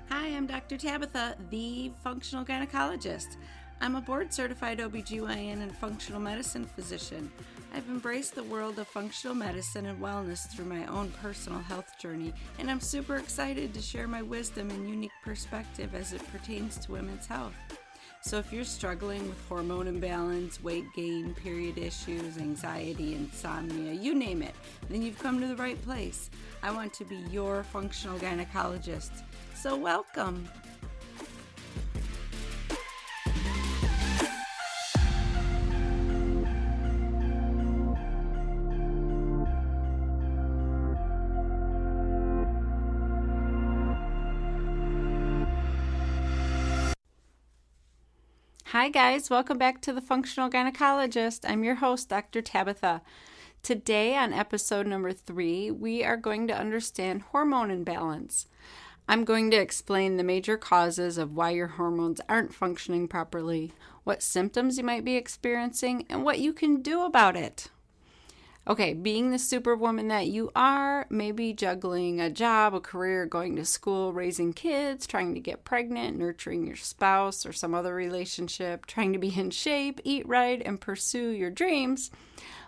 Hi, I'm Dr. Tabatha, the functional gynecologist. I'm a board-certified OBGYN and functional medicine physician. I've embraced the world of functional medicine and wellness through my own personal health journey, and I'm super excited to share my wisdom and unique perspective as it pertains to women's health. So if you're struggling with hormone imbalance, weight gain, period issues, anxiety, insomnia, you name it, then you've come to the right place. I want to be your functional gynecologist. So welcome. Hi guys, welcome back to the Functional Gynecologist. I'm your host, Dr. Tabatha. Today on episode number 3, we are going to understand hormone imbalance. I'm going to explain the major causes of why your hormones aren't functioning properly, what symptoms you might be experiencing, and what you can do about it. Okay, being the superwoman that you are, maybe juggling a job, a career, going to school, raising kids, trying to get pregnant, nurturing your spouse or some other relationship, trying to be in shape, eat right, and pursue your dreams,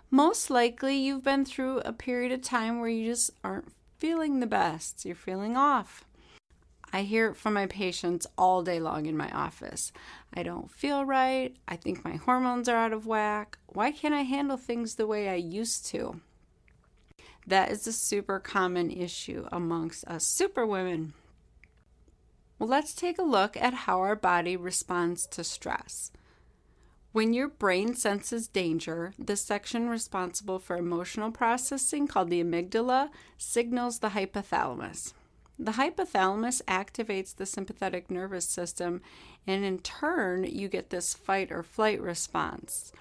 most likely you've been through a period of time where you just aren't feeling the best. You're feeling off. I hear it from my patients all day long in my office. I don't feel right. I think my hormones are out of whack. Why can't I handle things the way I used to? That is a super common issue amongst us superwomen. Well, let's take a look at how our body responds to stress. When your brain senses danger, the section responsible for emotional processing, called the amygdala, signals the hypothalamus. The hypothalamus activates the sympathetic nervous system, and in turn, you get this fight or flight response.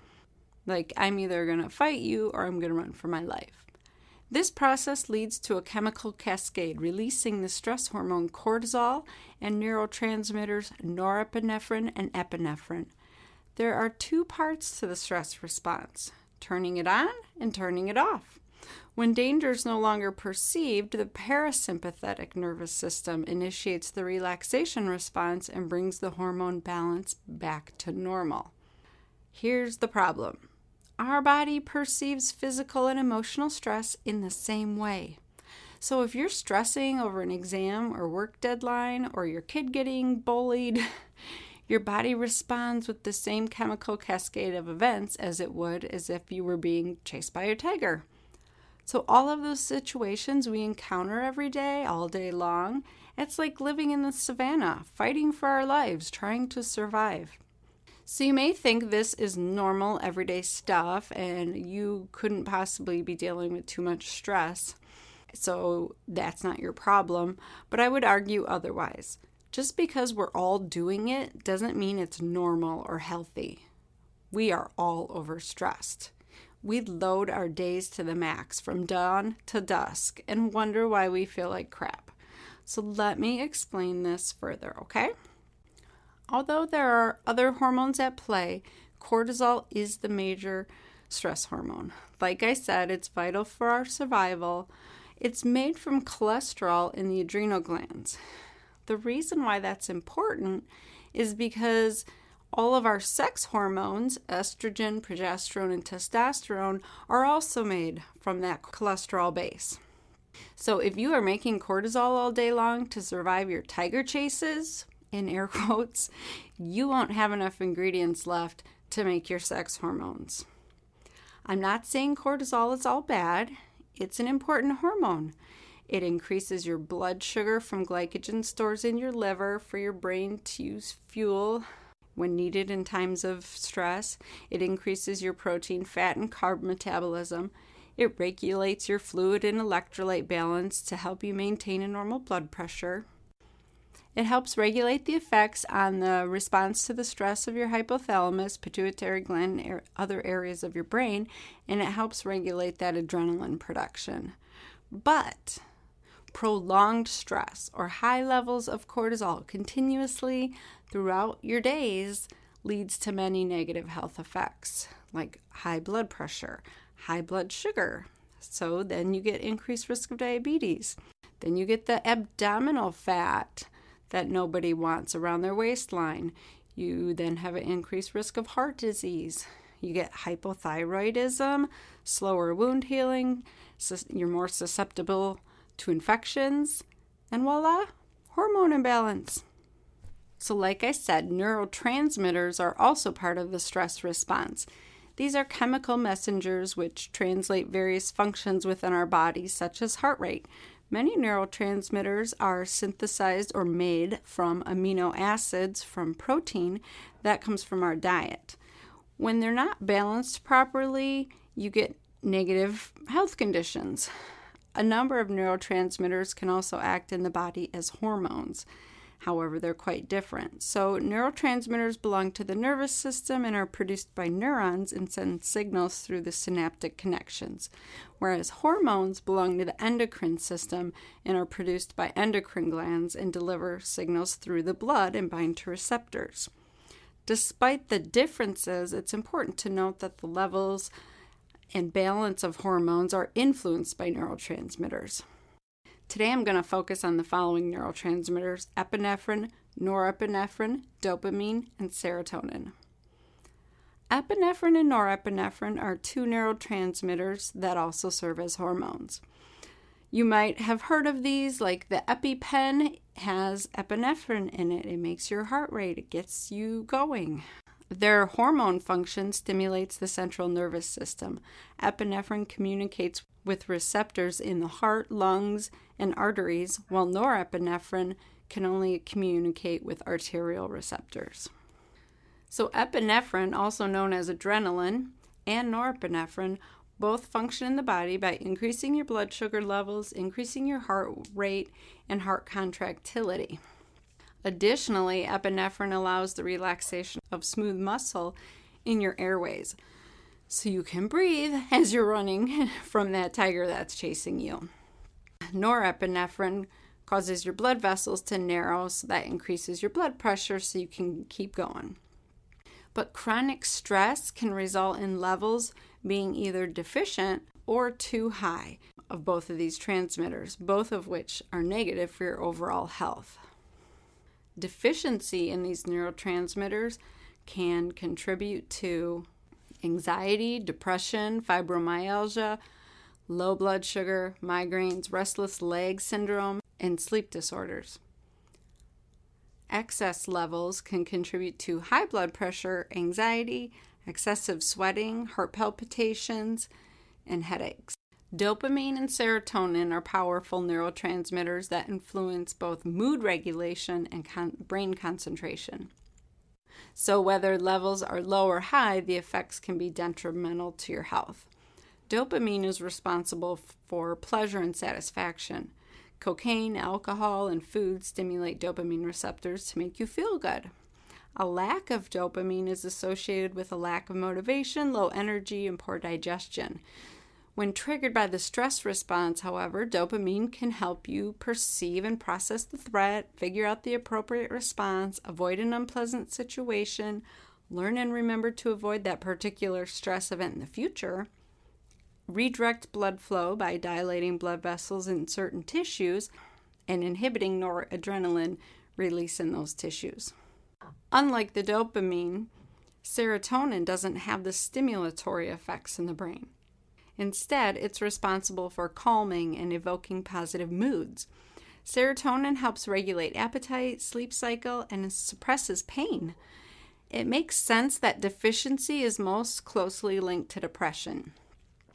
Like, I'm either going to fight you or I'm going to run for my life. This process leads to a chemical cascade, releasing the stress hormone cortisol and neurotransmitters norepinephrine and epinephrine. There are 2 parts to the stress response, turning it on and turning it off. When danger is no longer perceived, the parasympathetic nervous system initiates the relaxation response and brings the hormone balance back to normal. Here's the problem. Our body perceives physical and emotional stress in the same way. So if you're stressing over an exam or work deadline or your kid getting bullied, your body responds with the same chemical cascade of events as it would as if you were being chased by a tiger. So all of those situations we encounter every day, all day long, it's like living in the savannah, fighting for our lives, trying to survive. So you may think this is normal, everyday stuff, and you couldn't possibly be dealing with too much stress. So that's not your problem, but I would argue otherwise. Just because we're all doing it doesn't mean it's normal or healthy. We are all overstressed. We load our days to the max from dawn to dusk and wonder why we feel like crap. So let me explain this further, okay? Although there are other hormones at play, cortisol is the major stress hormone. Like I said, it's vital for our survival. It's made from cholesterol in the adrenal glands. The reason why that's important is because all of our sex hormones, estrogen, progesterone, and testosterone, are also made from that cholesterol base. So if you are making cortisol all day long to survive your tiger chases, in air quotes, you won't have enough ingredients left to make your sex hormones. I'm not saying cortisol is all bad. It's an important hormone. It increases your blood sugar from glycogen stores in your liver for your brain to use fuel when needed in times of stress. It increases your protein, fat, and carb metabolism. It regulates your fluid and electrolyte balance to help you maintain a normal blood pressure. It helps regulate the effects on the response to the stress of your hypothalamus, pituitary gland, and other areas of your brain, and it helps regulate that adrenaline production. But prolonged stress or high levels of cortisol continuously throughout your days leads to many negative health effects like high blood pressure, high blood sugar. So then you get increased risk of diabetes. Then you get the abdominal fat that nobody wants around their waistline. You then have an increased risk of heart disease. You get hypothyroidism, slower wound healing, you're more susceptible to infections, and voila, hormone imbalance. So like I said, neurotransmitters are also part of the stress response. These are chemical messengers which translate various functions within our bodies, such as heart rate. Many neurotransmitters are synthesized or made from amino acids from protein that comes from our diet. When they're not balanced properly, you get negative health conditions. A number of neurotransmitters can also act in the body as hormones. However, they're quite different. So neurotransmitters belong to the nervous system and are produced by neurons and send signals through the synaptic connections, whereas hormones belong to the endocrine system and are produced by endocrine glands and deliver signals through the blood and bind to receptors. Despite the differences, it's important to note that the levels and balance of hormones are influenced by neurotransmitters. Today I'm going to focus on the following neurotransmitters: epinephrine, norepinephrine, dopamine, and serotonin. Epinephrine and norepinephrine are two neurotransmitters that also serve as hormones. You might have heard of these, like the EpiPen has epinephrine in it. It makes your heart rate, it gets you going. Their hormone function stimulates the central nervous system. Epinephrine communicates with receptors in the heart, lungs, and arteries, while norepinephrine can only communicate with arterial receptors. So epinephrine, also known as adrenaline, and norepinephrine both function in the body by increasing your blood sugar levels, increasing your heart rate, and heart contractility. Additionally, epinephrine allows the relaxation of smooth muscle in your airways, so you can breathe as you're running from that tiger that's chasing you. Norepinephrine causes your blood vessels to narrow, so that increases your blood pressure so you can keep going. But chronic stress can result in levels being either deficient or too high of both of these transmitters, both of which are negative for your overall health. Deficiency in these neurotransmitters can contribute to anxiety, depression, fibromyalgia, low blood sugar, migraines, restless leg syndrome, and sleep disorders. Excess levels can contribute to high blood pressure, anxiety, excessive sweating, heart palpitations, and headaches. Dopamine and serotonin are powerful neurotransmitters that influence both mood regulation and brain concentration. So whether levels are low or high, the effects can be detrimental to your health. Dopamine is responsible for pleasure and satisfaction. Cocaine, alcohol, and food stimulate dopamine receptors to make you feel good. A lack of dopamine is associated with a lack of motivation, low energy, and poor digestion. When triggered by the stress response, however, dopamine can help you perceive and process the threat, figure out the appropriate response, avoid an unpleasant situation, learn and remember to avoid that particular stress event in the future, redirect blood flow by dilating blood vessels in certain tissues, and inhibiting noradrenaline release in those tissues. Unlike the dopamine, serotonin doesn't have the stimulatory effects in the brain. Instead, it's responsible for calming and evoking positive moods. Serotonin helps regulate appetite, sleep cycle, and suppresses pain. It makes sense that deficiency is most closely linked to depression.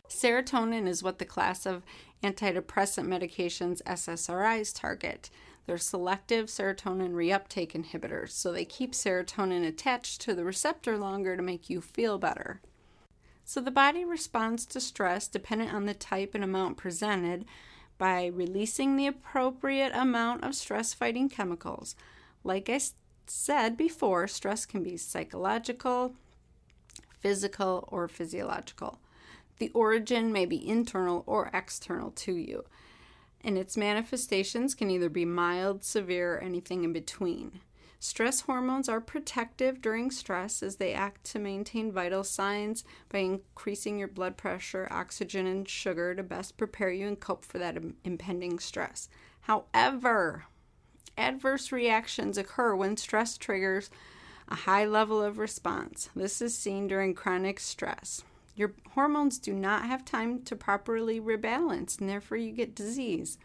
Serotonin is what the class of antidepressant medications SSRIs target. They're selective serotonin reuptake inhibitors, so they keep serotonin attached to the receptor longer to make you feel better. So the body responds to stress dependent on the type and amount presented by releasing the appropriate amount of stress-fighting chemicals. Like I said before, stress can be psychological, physical, or physiological. The origin may be internal or external to you, and its manifestations can either be mild, severe, or anything in between. Stress hormones are protective during stress as they act to maintain vital signs by increasing your blood pressure, oxygen, and sugar to best prepare you and cope for that impending stress. However, Adverse reactions occur when stress triggers a high level of response. This is seen during chronic stress. Your hormones do not have time to properly rebalance, and therefore you get disease.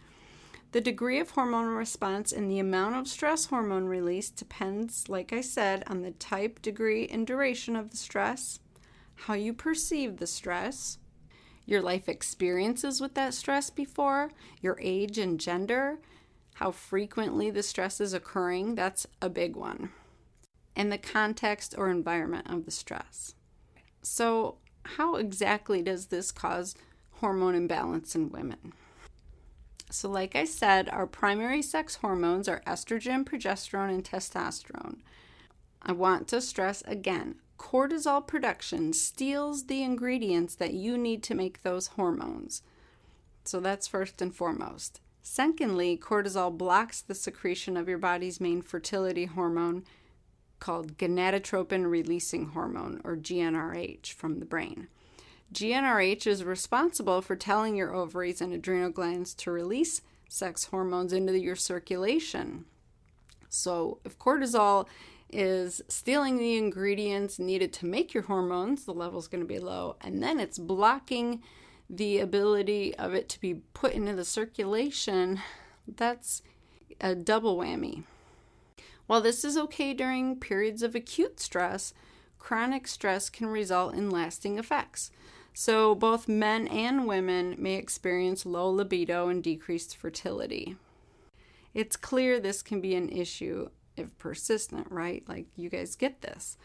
The degree of hormonal response and the amount of stress hormone release depends, like I said, on the type, degree, and duration of the stress, how you perceive the stress, your life experiences with that stress before, your age and gender, how frequently the stress is occurring, that's a big one, and the context or environment of the stress. So, how exactly does this cause hormone imbalance in women? So, like I said, our primary sex hormones are estrogen, progesterone, and testosterone. I want to stress again, cortisol production steals the ingredients that you need to make those hormones. So that's first and foremost. Secondly, cortisol blocks the secretion of your body's main fertility hormone called gonadotropin-releasing hormone, or GnRH, from the brain. GnRH is responsible for telling your ovaries and adrenal glands to release sex hormones into your circulation. So if cortisol is stealing the ingredients needed to make your hormones, the level's going to be low, and then it's blocking the ability of it to be put into the circulation. That's a double whammy. While this is okay during periods of acute stress, chronic stress can result in lasting effects. So both men and women may experience low libido and decreased fertility. It's clear this can be an issue if persistent, right? Like, you guys get this.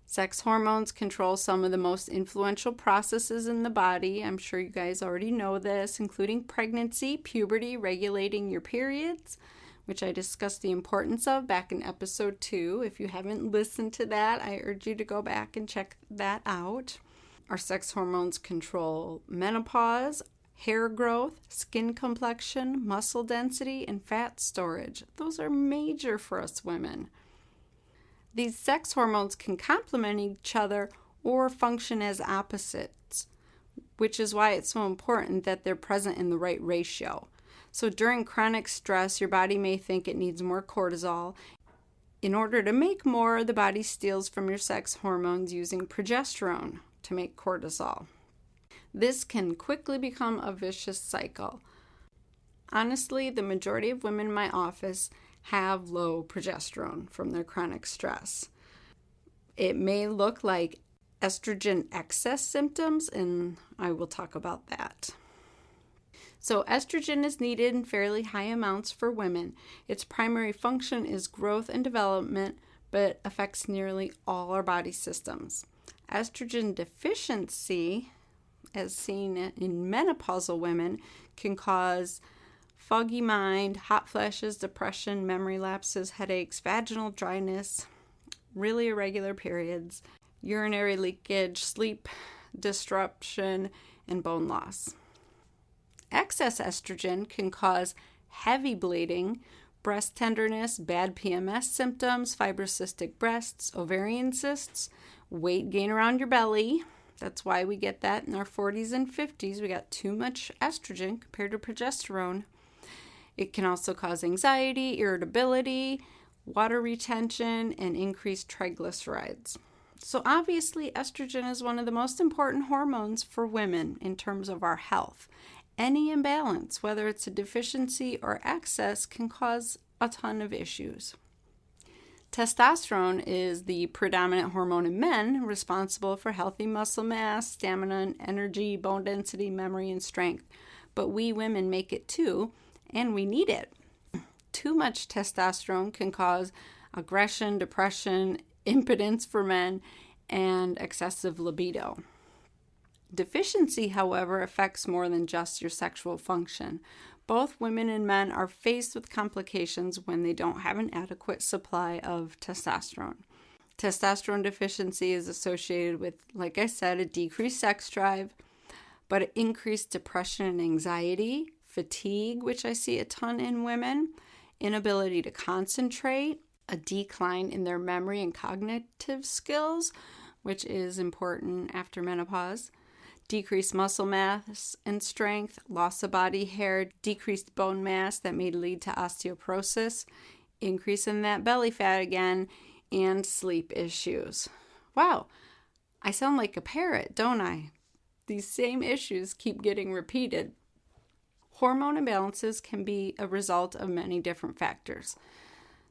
Sex hormones control some of the most influential processes in the body. I'm sure you guys already know this, including pregnancy, puberty, regulating your periods, which I discussed the importance of back in episode 2. If you haven't listened to that, I urge you to go back and check that out. Our sex hormones control menopause, hair growth, skin complexion, muscle density, and fat storage. Those are major for us women. These sex hormones can complement each other or function as opposites, which is why it's so important that they're present in the right ratio. So during chronic stress, your body may think it needs more cortisol. In order to make more, the body steals from your sex hormones using progesterone to make cortisol. This can quickly become a vicious cycle. Honestly, the majority of women in my office have low progesterone from their chronic stress. It may look like estrogen excess symptoms, and I will talk about that. So estrogen is needed in fairly high amounts for women. Its primary function is growth and development, but affects nearly all our body systems. Estrogen deficiency, as seen in menopausal women, can cause foggy mind, hot flashes, depression, memory lapses, headaches, vaginal dryness, really irregular periods, urinary leakage, sleep disruption, and bone loss. Excess estrogen can cause heavy bleeding, breast tenderness, bad PMS symptoms, fibrocystic breasts, ovarian cysts, weight gain around your belly. That's why we get that in our 40s and 50s. We got too much estrogen compared to progesterone. It can also cause anxiety, irritability, water retention, and increased triglycerides. So obviously, estrogen is one of the most important hormones for women in terms of our health. Any imbalance, whether it's a deficiency or excess, can cause a ton of issues. Testosterone is the predominant hormone in men, responsible for healthy muscle mass, stamina, energy, bone density, memory, and strength. But we women make it too, and we need it. Too much testosterone can cause aggression, depression, impotence for men, and excessive libido. Deficiency, however, affects more than just your sexual function. Both women and men are faced with complications when they don't have an adequate supply of testosterone. Testosterone deficiency is associated with, like I said, a decreased sex drive, but increased depression and anxiety, fatigue, which I see a ton in women, inability to concentrate, a decline in their memory and cognitive skills, which is important after menopause, decreased muscle mass and strength, loss of body hair, decreased bone mass that may lead to osteoporosis, increase in that belly fat again, and sleep issues. Wow, I sound like a parrot, don't I? These same issues keep getting repeated. Hormone imbalances can be a result of many different factors.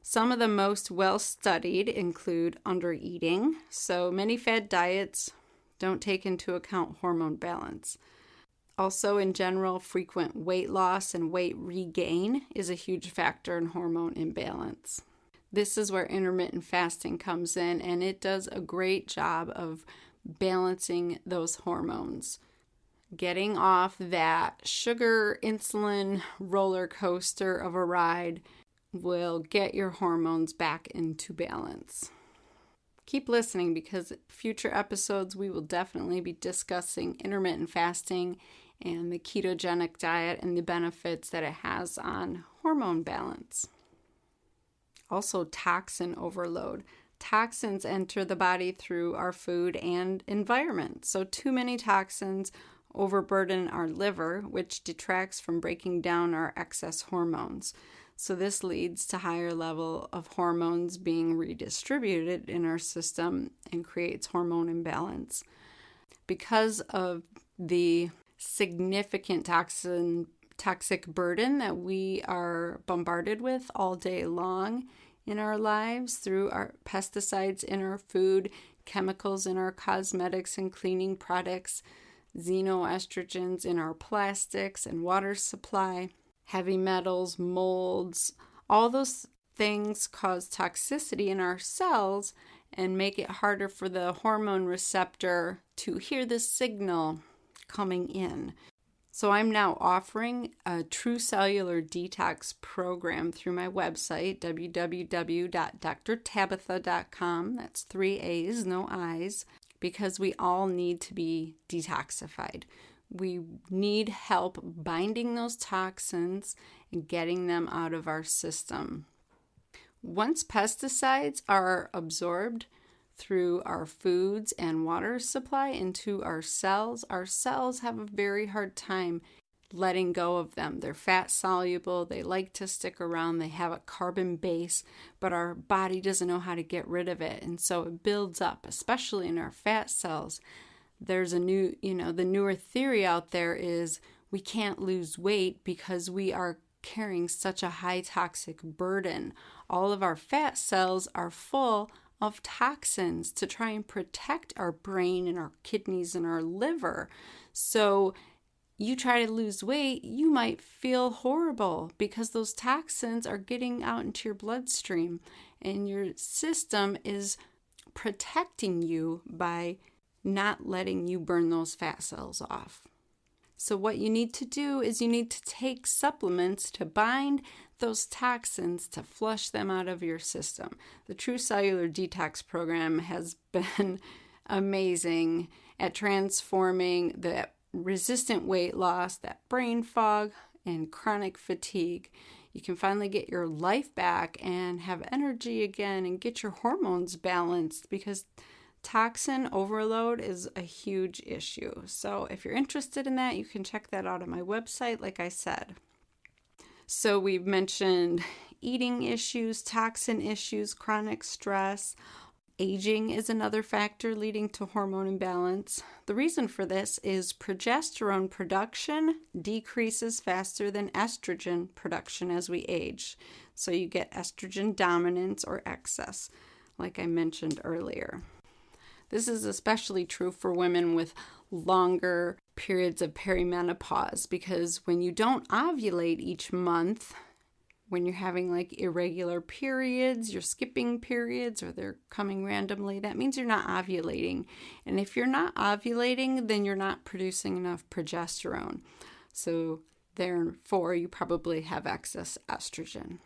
Some of the most well-studied include undereating. So many fad diets don't take into account hormone balance. Also, in general, frequent weight loss and weight regain is a huge factor in hormone imbalance. This is where intermittent fasting comes in, and it does a great job of balancing those hormones. Getting off that sugar insulin roller coaster of a ride will get your hormones back into balance. Keep listening, because future episodes we will definitely be discussing intermittent fasting and the ketogenic diet and the benefits that it has on hormone balance. Also, toxin overload. Toxins enter the body through our food and environment. So too many toxins overburden our liver, which detracts from breaking down our excess hormones. So this leads to higher level of hormones being redistributed in our system and creates hormone imbalance. Because of the significant toxic burden that we are bombarded with all day long in our lives through our pesticides in our food, chemicals in our cosmetics and cleaning products, xenoestrogens in our plastics and water supply, heavy metals, molds, all those things cause toxicity in our cells and make it harder for the hormone receptor to hear the signal coming in. So I'm now offering a true cellular detox program through my website, www.drtabatha.com. That's 3 A's, no I's, because we all need to be detoxified. We need help binding those toxins and getting them out of our system. Once pesticides are absorbed through our foods and water supply into our cells have a very hard time letting go of them. They're fat soluble, they like to stick around, they have a carbon base, but our body doesn't know how to get rid of it. And so it builds up, especially in our fat cells. There's the newer theory out there is we can't lose weight because we are carrying such a high toxic burden. All of our fat cells are full of toxins to try and protect our brain and our kidneys and our liver. So you try to lose weight, you might feel horrible because those toxins are getting out into your bloodstream and your system is protecting you by not letting you burn those fat cells off. So what you need to do is you need to take supplements to bind those toxins to flush them out of your system. The True Cellular Detox program has been amazing at transforming the resistant weight loss, that brain fog, and chronic fatigue. You can finally get your life back and have energy again and get your hormones balanced, because toxin overload is a huge issue. So if you're interested in that, you can check that out on my website, like I said. So we've mentioned eating issues, toxin issues, chronic stress. Aging is another factor leading to hormone imbalance. The reason for this is progesterone production decreases faster than estrogen production as we age. So you get estrogen dominance or excess, like I mentioned earlier. This is especially true for women with longer periods of perimenopause, because when you don't ovulate each month, when you're having like irregular periods, you're skipping periods or they're coming randomly, that means you're not ovulating. And if you're not ovulating, then you're not producing enough progesterone. So therefore, you probably have excess estrogen.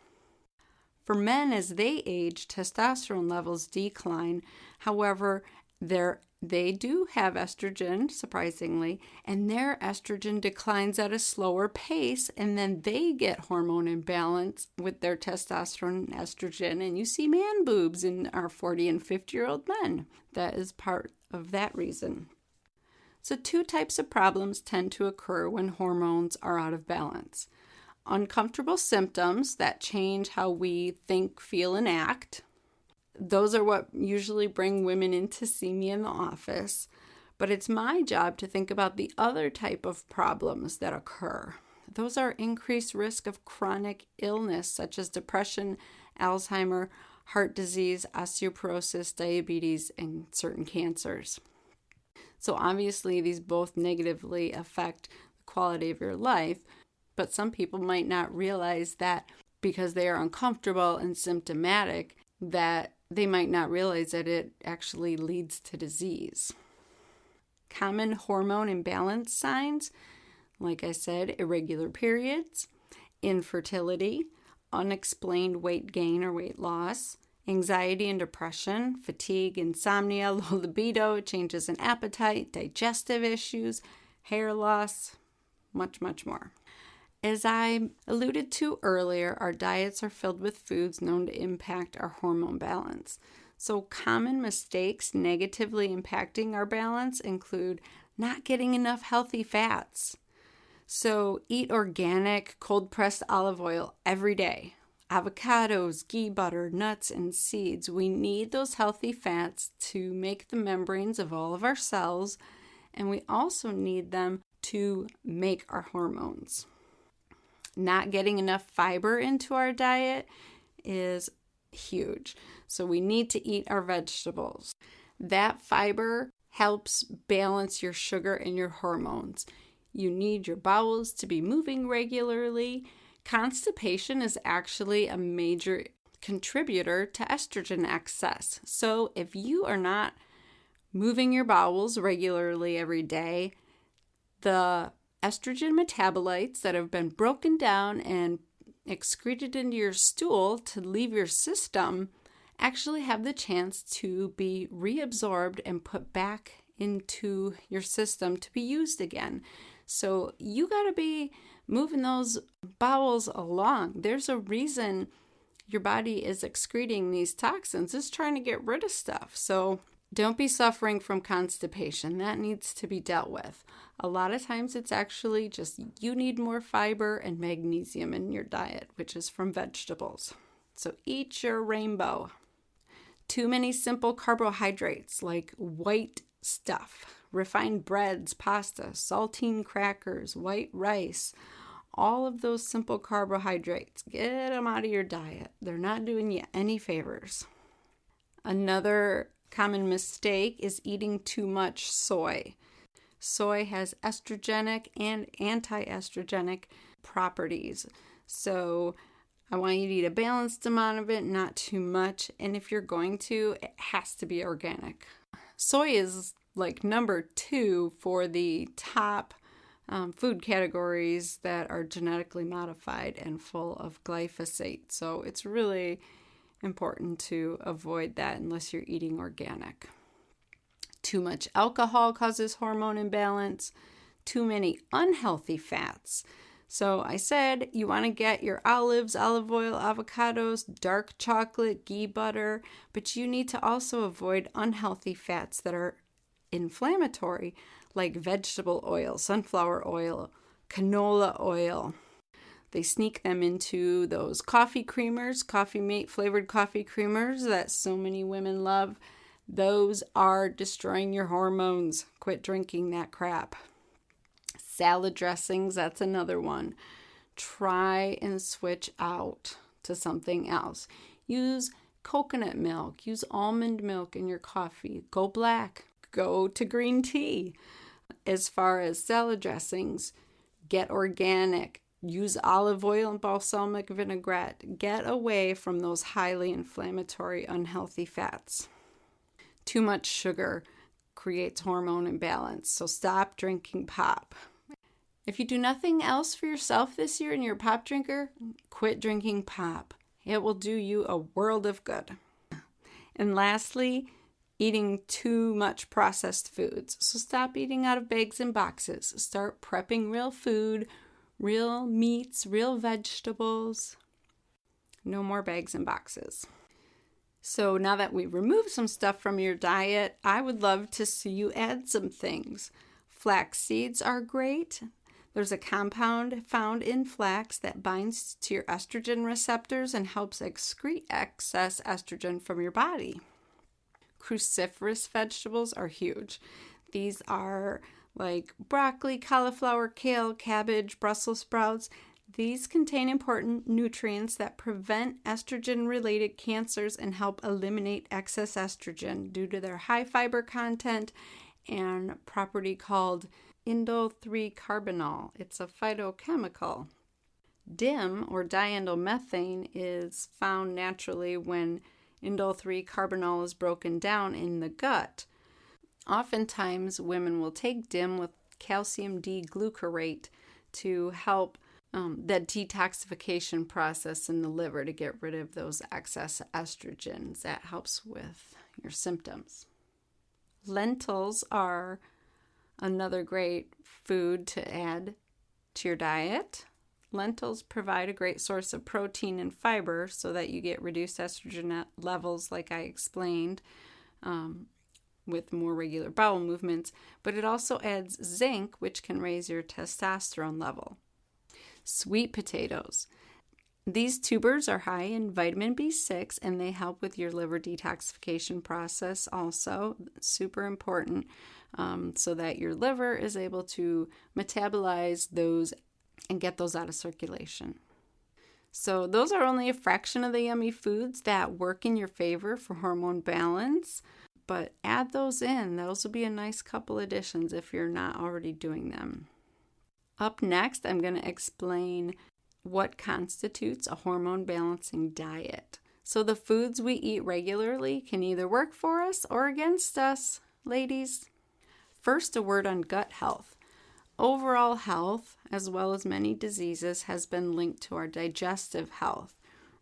For men, as they age, testosterone levels decline. However, they do have estrogen, surprisingly, and their estrogen declines at a slower pace, and then they get hormone imbalance with their testosterone and estrogen, and you see man boobs in our 40 and 50-year-old men. That is part of that reason. So 2 types of problems tend to occur when hormones are out of balance. Uncomfortable symptoms that change how we think, feel, and act. Those are what usually bring women in to see me in the office. But it's my job to think about the other type of problems that occur. Those are increased risk of chronic illness such as depression, Alzheimer, heart disease, osteoporosis, diabetes, and certain cancers. So obviously these both negatively affect the quality of your life, but some people might not realize that because they are uncomfortable and symptomatic, that they might not realize that it actually leads to disease. Common hormone imbalance signs, like I said, irregular periods, infertility, unexplained weight gain or weight loss, anxiety and depression, fatigue, insomnia, low libido, changes in appetite, digestive issues, hair loss, much, much more. As I alluded to earlier, our diets are filled with foods known to impact our hormone balance. So common mistakes negatively impacting our balance include not getting enough healthy fats. So eat organic, cold-pressed olive oil every day. Avocados, ghee butter, nuts, and seeds. We need those healthy fats to make the membranes of all of our cells, and we also need them to make our hormones. Not getting enough fiber into our diet is huge. So we need to eat our vegetables. That fiber helps balance your sugar and your hormones. You need your bowels to be moving regularly. Constipation is actually a major contributor to estrogen excess. So if you are not moving your bowels regularly every day, the estrogen metabolites that have been broken down and excreted into your stool to leave your system actually have the chance to be reabsorbed and put back into your system to be used again. So you got to be moving those bowels along. There's a reason your body is excreting these toxins. It's trying to get rid of stuff. So don't be suffering from constipation. That needs to be dealt with. A lot of times it's actually just you need more fiber and magnesium in your diet, which is from vegetables. So eat your rainbow. Too many simple carbohydrates like white stuff, refined breads, pasta, saltine crackers, white rice, all of those simple carbohydrates. Get them out of your diet. They're not doing you any favors. Another common mistake is eating too much soy. Soy has estrogenic and anti-estrogenic properties. So I want you to eat a balanced amount of it, not too much. And if you're going to, it has to be organic. Soy is like number 2 for the top food categories that are genetically modified and full of glyphosate. So it's really important to avoid that unless you're eating organic. Too much alcohol causes hormone imbalance. Too many unhealthy fats. So I said you want to get your olives, olive oil, avocados, dark chocolate, ghee butter, but you need to also avoid unhealthy fats that are inflammatory, like vegetable oil, sunflower oil, canola oil. They sneak them into those coffee creamers, Coffee Mate flavored coffee creamers that so many women love. Those are destroying your hormones. Quit drinking that crap. Salad dressings, that's another one. Try and switch out to something else. Use coconut milk. Use almond milk in your coffee. Go black. Go to green tea. As far as salad dressings, get organic. Use olive oil and balsamic vinaigrette. Get away from those highly inflammatory, unhealthy fats. Too much sugar creates hormone imbalance, so stop drinking pop. If you do nothing else for yourself this year and you're a pop drinker, quit drinking pop. It will do you a world of good. And lastly, eating too much processed foods. So stop eating out of bags and boxes. Start prepping real food, real meats, real vegetables. No more bags and boxes. So now that we've removed some stuff from your diet, I would love to see you add some things. Flax seeds are great. There's a compound found in flax that binds to your estrogen receptors and helps excrete excess estrogen from your body. Cruciferous vegetables are huge. These are like broccoli, cauliflower, kale, cabbage, Brussels sprouts. These contain important nutrients that prevent estrogen-related cancers and help eliminate excess estrogen due to their high fiber content and property called indole-3-carbinol. It's a phytochemical. DIM, or diindolylmethane, is found naturally when indole-3-carbinol is broken down in the gut. Oftentimes, women will take DIM with calcium D-glucarate to help the detoxification process in the liver to get rid of those excess estrogens. That helps with your symptoms. Lentils are another great food to add to your diet. Lentils provide a great source of protein and fiber so that you get reduced estrogen levels, like I explained, with more regular bowel movements, but it also adds zinc, which can raise your testosterone level. Sweet potatoes. These tubers are high in vitamin B6 and they help with your liver detoxification process also. Super important so that your liver is able to metabolize those and get those out of circulation. So those are only a fraction of the yummy foods that work in your favor for hormone balance, but add those in. Those will be a nice couple additions if you're not already doing them. Up next, I'm going to explain what constitutes a hormone balancing diet. So the foods we eat regularly can either work for us or against us, ladies. First, a word on gut health. Overall health, as well as many diseases, has been linked to our digestive health.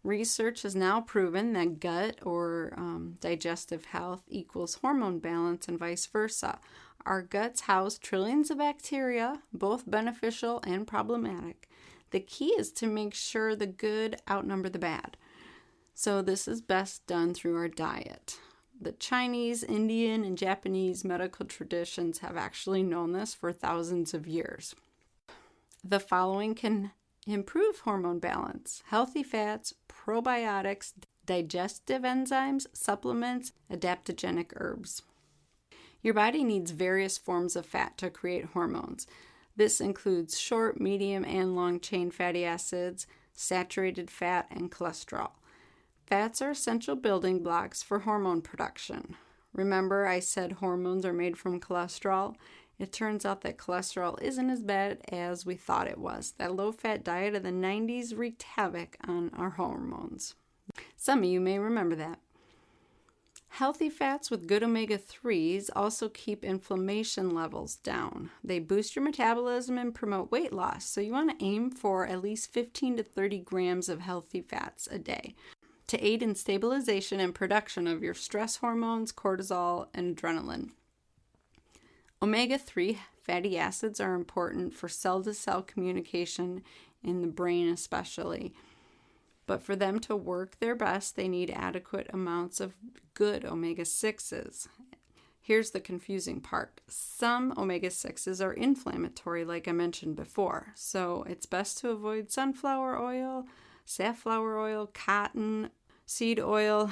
Research has now proven that gut or digestive health equals hormone balance and vice versa. Our guts house trillions of bacteria, both beneficial and problematic. The key is to make sure the good outnumber the bad. So this is best done through our diet. The Chinese, Indian, and Japanese medical traditions have actually known this for thousands of years. The following can improve hormone balance: healthy fats, probiotics, digestive enzymes, supplements, adaptogenic herbs. Your body needs various forms of fat to create hormones. This includes short, medium, and long-chain fatty acids, saturated fat, and cholesterol. Fats are essential building blocks for hormone production. Remember, I said hormones are made from cholesterol? It turns out that cholesterol isn't as bad as we thought it was. That low-fat diet of the 90s wreaked havoc on our hormones. Some of you may remember that. Healthy fats with good omega-3s also keep inflammation levels down. They boost your metabolism and promote weight loss, so you want to aim for at least 15 to 30 grams of healthy fats a day to aid in stabilization and production of your stress hormones, cortisol, and adrenaline. Omega-3 fatty acids are important for cell-to-cell communication in the brain especially. But for them to work their best, they need adequate amounts of good omega-6s. Here's the confusing part. Some omega-6s are inflammatory, like I mentioned before. So it's best to avoid sunflower oil, safflower oil, cotton, seed oil,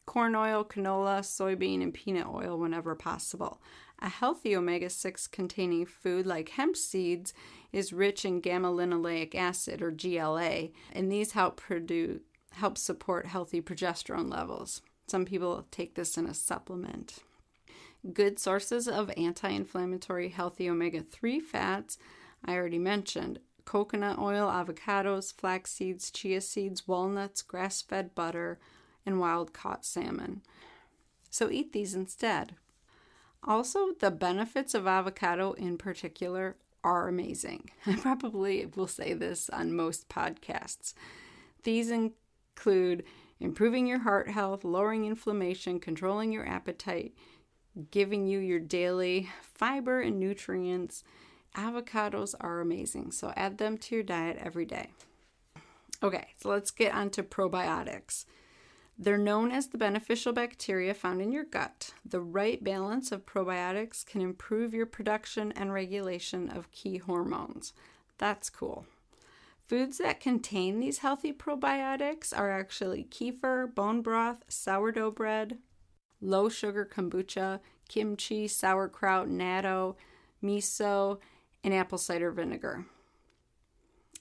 corn oil, canola, soybean, and peanut oil whenever possible. A healthy omega-6 containing food like hemp seeds is rich in gamma-linoleic acid, or GLA, and these help support healthy progesterone levels. Some people take this in a supplement. Good sources of anti-inflammatory healthy omega-3 fats, I already mentioned: coconut oil, avocados, flax seeds, chia seeds, walnuts, grass-fed butter, and wild-caught salmon. So eat these instead. Also, the benefits of avocado in particular are amazing. I probably will say this on most podcasts. These include improving your heart health, lowering inflammation, controlling your appetite, giving you your daily fiber and nutrients. Avocados are amazing, so add them to your diet every day. Okay, so let's get on to probiotics. They're known as the beneficial bacteria found in your gut. The right balance of probiotics can improve your production and regulation of key hormones. That's cool. Foods that contain these healthy probiotics are actually kefir, bone broth, sourdough bread, low sugar kombucha, kimchi, sauerkraut, natto, miso, and apple cider vinegar.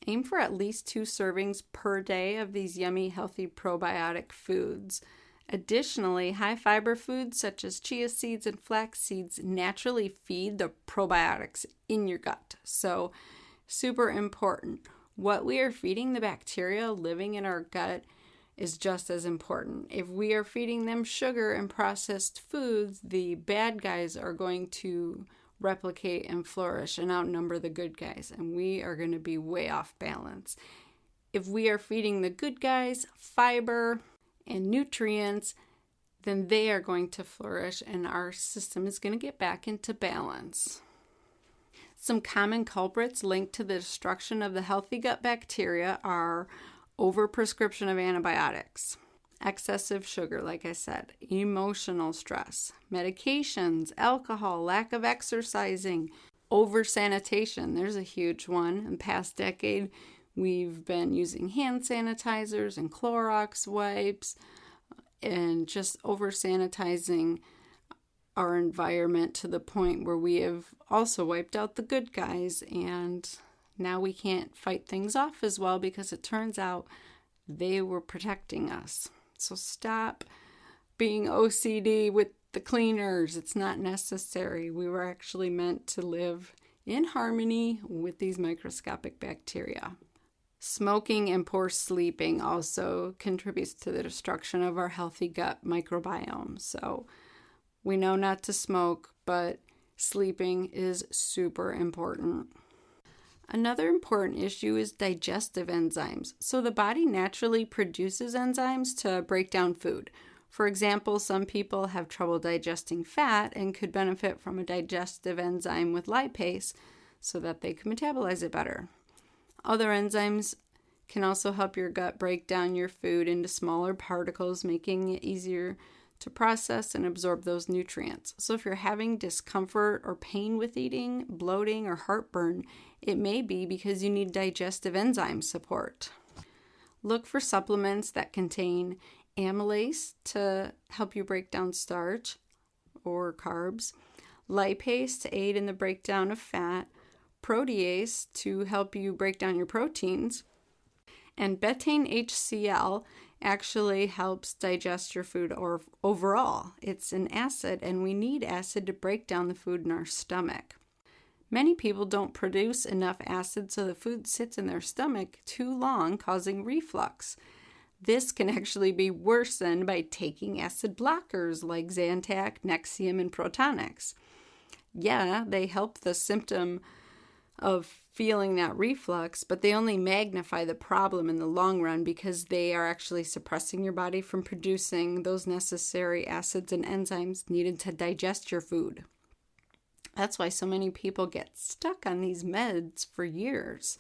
Aim for at least 2 servings per day of these yummy, healthy probiotic foods. Additionally, high fiber foods such as chia seeds and flax seeds naturally feed the probiotics in your gut. So, super important. What we are feeding the bacteria living in our gut is just as important. If we are feeding them sugar and processed foods, the bad guys are going to replicate and flourish and outnumber the good guys, and we are going to be way off balance. If we are feeding the good guys fiber and nutrients, then they are going to flourish and our system is going to get back into balance. Some common culprits linked to the destruction of the healthy gut bacteria are overprescription of antibiotics, excessive sugar, like I said, emotional stress, medications, alcohol, lack of exercising, over-sanitation. There's a huge one. In the past decade, we've been using hand sanitizers and Clorox wipes and just over-sanitizing our environment to the point where we have also wiped out the good guys, and now we can't fight things off as well because it turns out they were protecting us. So stop being OCD with the cleaners. It's not necessary. We were actually meant to live in harmony with these microscopic bacteria. Smoking and poor sleeping also contributes to the destruction of our healthy gut microbiome. So we know not to smoke, but sleeping is super important. Another important issue is digestive enzymes. So the body naturally produces enzymes to break down food. For example, some people have trouble digesting fat and could benefit from a digestive enzyme with lipase so that they can metabolize it better. Other enzymes can also help your gut break down your food into smaller particles, making it easier to process and absorb those nutrients. So if you're having discomfort or pain with eating, bloating, or heartburn, it may be because you need digestive enzyme support. Look for supplements that contain amylase to help you break down starch or carbs, lipase to aid in the breakdown of fat, protease to help you break down your proteins, and betaine HCl actually helps digest your food or overall. It's an acid, and we need acid to break down the food in our stomach. Many people don't produce enough acid, so the food sits in their stomach too long, causing reflux. This can actually be worsened by taking acid blockers like Zantac, Nexium, and Protonix. Yeah, they help the symptom of feeling that reflux, but they only magnify the problem in the long run because they are actually suppressing your body from producing those necessary acids and enzymes needed to digest your food. That's why so many people get stuck on these meds for years.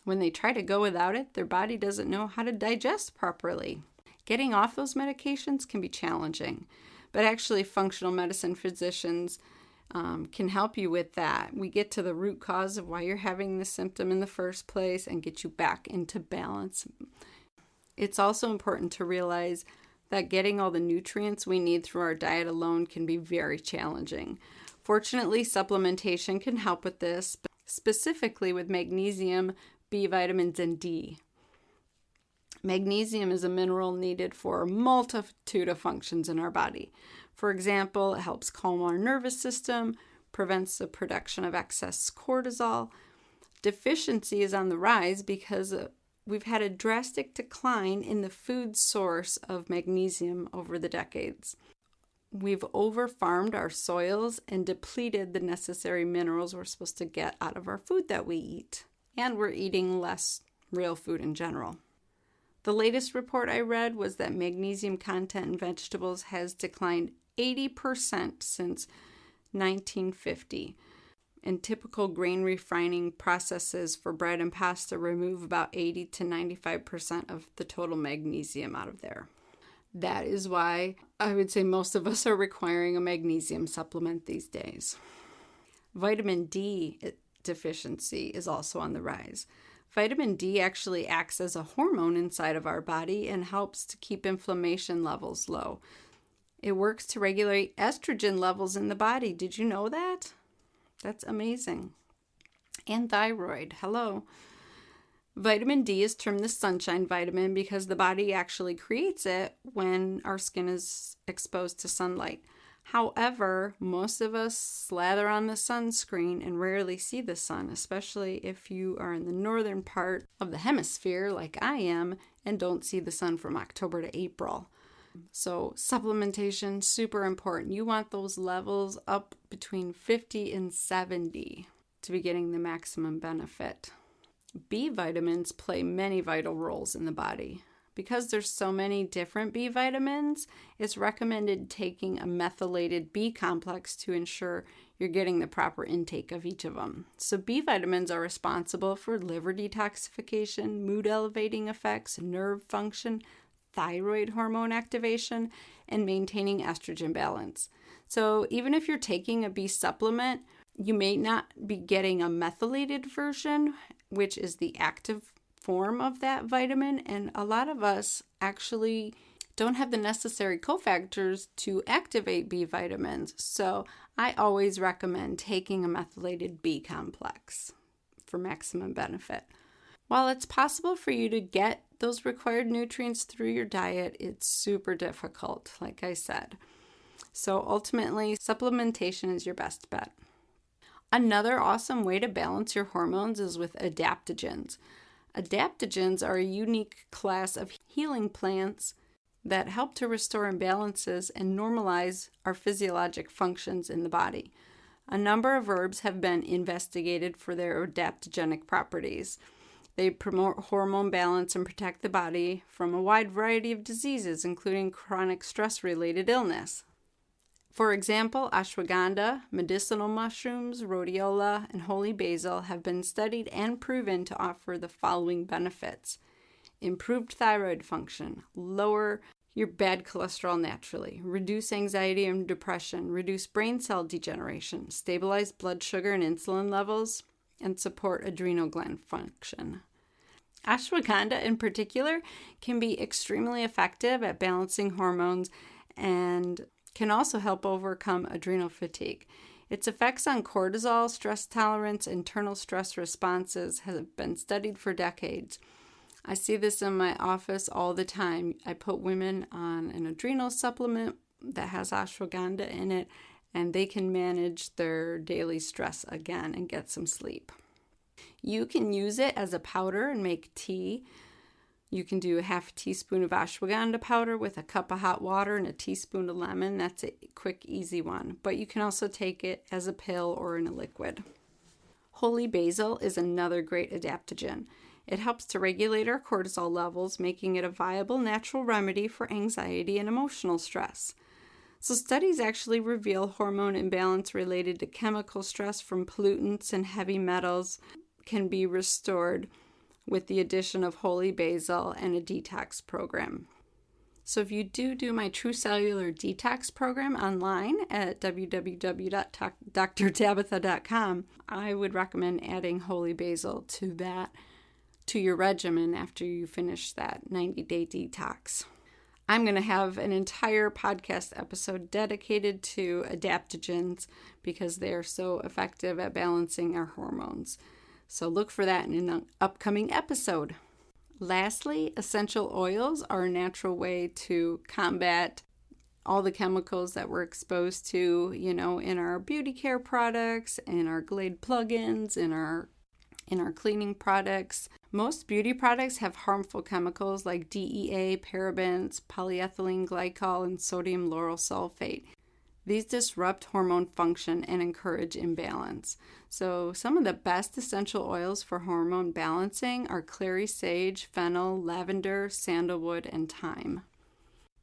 When they try to go without it, their body doesn't know how to digest properly. Getting off those medications can be challenging, but actually functional medicine physicians can help you with that. We get to the root cause of why you're having the symptom in the first place and get you back into balance. It's also important to realize that getting all the nutrients we need through our diet alone can be very challenging. Fortunately, supplementation can help with this, specifically with magnesium, B vitamins, and D. Magnesium is a mineral needed for a multitude of functions in our body. For example, it helps calm our nervous system, prevents the production of excess cortisol. Deficiency is on the rise because we've had a drastic decline in the food source of magnesium over the decades. We've over-farmed our soils and depleted the necessary minerals we're supposed to get out of our food that we eat. And we're eating less real food in general. The latest report I read was that magnesium content in vegetables has declined 80% since 1950. And typical grain refining processes for bread and pasta remove about 80 to 95% of the total magnesium out of there. That is why I would say most of us are requiring a magnesium supplement these days. Vitamin D deficiency is also on the rise. Vitamin D actually acts as a hormone inside of our body and helps to keep inflammation levels low. It works to regulate estrogen levels in the body. Did you know that? That's amazing. And thyroid. Hello. Vitamin D is termed the sunshine vitamin because the body actually creates it when our skin is exposed to sunlight. However, most of us slather on the sunscreen and rarely see the sun, especially if you are in the northern part of the hemisphere like I am and don't see the sun from October to April. So supplementation, super important. You want those levels up between 50 and 70 to be getting the maximum benefit. B vitamins play many vital roles in the body. Because there's so many different B vitamins, it's recommended taking a methylated B complex to ensure you're getting the proper intake of each of them. So B vitamins are responsible for liver detoxification, mood elevating effects, nerve function, thyroid hormone activation, and maintaining estrogen balance. So even if you're taking a B supplement, you may not be getting a methylated version, which is the active form of that vitamin, and a lot of us actually don't have the necessary cofactors to activate B vitamins. So I always recommend taking a methylated B complex for maximum benefit. While it's possible for you to get those required nutrients through your diet, it's super difficult, like I said. So ultimately, supplementation is your best bet. Another awesome way to balance your hormones is with adaptogens. Adaptogens are a unique class of healing plants that help to restore imbalances and normalize our physiologic functions in the body. A number of herbs have been investigated for their adaptogenic properties. They promote hormone balance and protect the body from a wide variety of diseases, including chronic stress-related illness. For example, ashwagandha, medicinal mushrooms, rhodiola, and holy basil have been studied and proven to offer the following benefits: improved thyroid function, lower your bad cholesterol naturally, reduce anxiety and depression, reduce brain cell degeneration, stabilize blood sugar and insulin levels, and support adrenal gland function. Ashwagandha in particular can be extremely effective at balancing hormones and can also help overcome adrenal fatigue. Its effects on cortisol, stress tolerance, internal stress responses have been studied for decades. I see this in my office all the time. I put women on an adrenal supplement that has ashwagandha in it, and they can manage their daily stress again and get some sleep. You can use it as a powder and make tea. You can do a half teaspoon of ashwagandha powder with a cup of hot water and a teaspoon of lemon. That's a quick, easy one. But you can also take it as a pill or in a liquid. Holy basil is another great adaptogen. It helps to regulate our cortisol levels, making it a viable natural remedy for anxiety and emotional stress. So studies actually reveal hormone imbalance related to chemical stress from pollutants and heavy metals can be restored with the addition of holy basil and a detox program. So if you do my True Cellular Detox program online at www.drtabatha.com, I would recommend adding holy basil to your regimen after you finish that 90-day detox. I'm going to have an entire podcast episode dedicated to adaptogens because they are so effective at balancing our hormones. So look for that in an upcoming episode. Lastly, essential oils are a natural way to combat all the chemicals that we're exposed to, in our beauty care products, in our Glade plugins, in our cleaning products. Most beauty products have harmful chemicals like DEA, parabens, polyethylene glycol, and sodium lauryl sulfate. These disrupt hormone function and encourage imbalance. So some of the best essential oils for hormone balancing are clary sage, fennel, lavender, sandalwood, and thyme.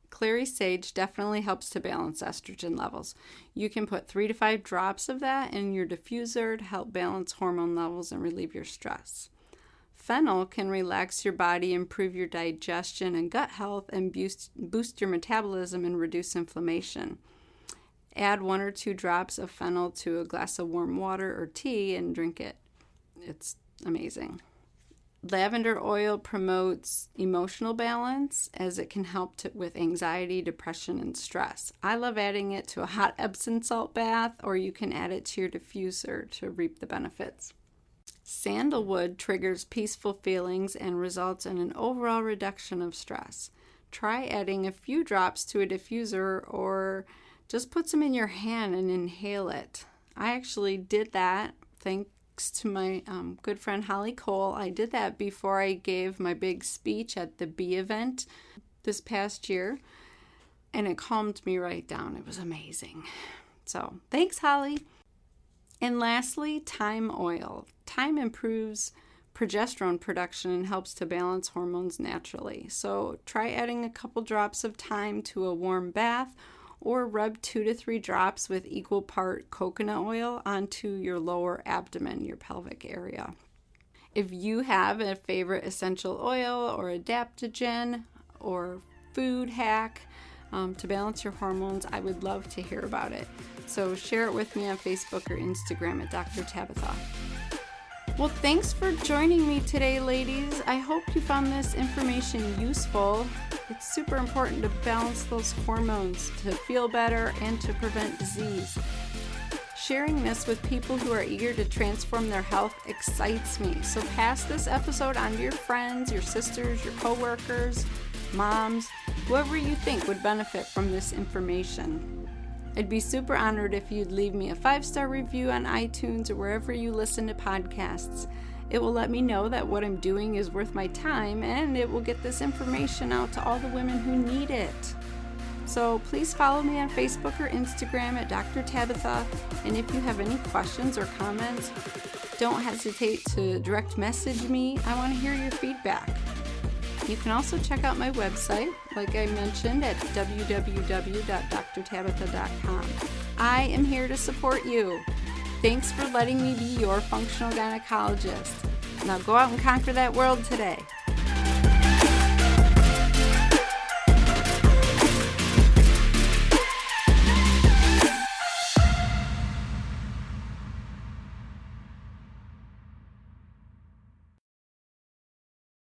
Clary sage definitely helps to balance estrogen levels. You can put 3 to 5 drops of that in your diffuser to help balance hormone levels and relieve your stress. fennel can relax your body, improve your digestion and gut health, and boost your metabolism and reduce inflammation. Add 1 or 2 drops of fennel to a glass of warm water or tea and drink it. It's amazing. Lavender oil promotes emotional balance as it can help with anxiety, depression, and stress. I love adding it to a hot Epsom salt bath, or you can add it to your diffuser to reap the benefits. Sandalwood triggers peaceful feelings and results in an overall reduction of stress. Try adding a few drops to a diffuser or just put some in your hand and inhale it. I actually did that thanks to my good friend Holly Cole. I did that before I gave my big speech at the Bee event this past year, and it calmed me right down. It was amazing. So thanks, Holly. And lastly, thyme oil. Thyme improves progesterone production and helps to balance hormones naturally. So try adding a couple drops of thyme to a warm bath, or rub 2 to 3 drops with equal part coconut oil onto your lower abdomen, your pelvic area. If you have a favorite essential oil or adaptogen or food hack to balance your hormones, I would love to hear about it. So share it with me on Facebook or Instagram at Dr. Tabatha. Well, thanks for joining me today, ladies. I hope you found this information useful. It's super important to balance those hormones to feel better and to prevent disease. Sharing this with people who are eager to transform their health excites me. So pass this episode on to your friends, your sisters, your coworkers, moms, whoever you think would benefit from this information. I'd be super honored if you'd leave me a 5-star review on iTunes or wherever you listen to podcasts. It will let me know that what I'm doing is worth my time, and it will get this information out to all the women who need it. So please follow me on Facebook or Instagram at Dr. Tabatha, and if you have any questions or comments, don't hesitate to direct message me. I want to hear your feedback. You can also check out my website, like I mentioned, at www.drtabatha.com. I am here to support you. Thanks for letting me be your functional gynecologist. Now go out and conquer that world today.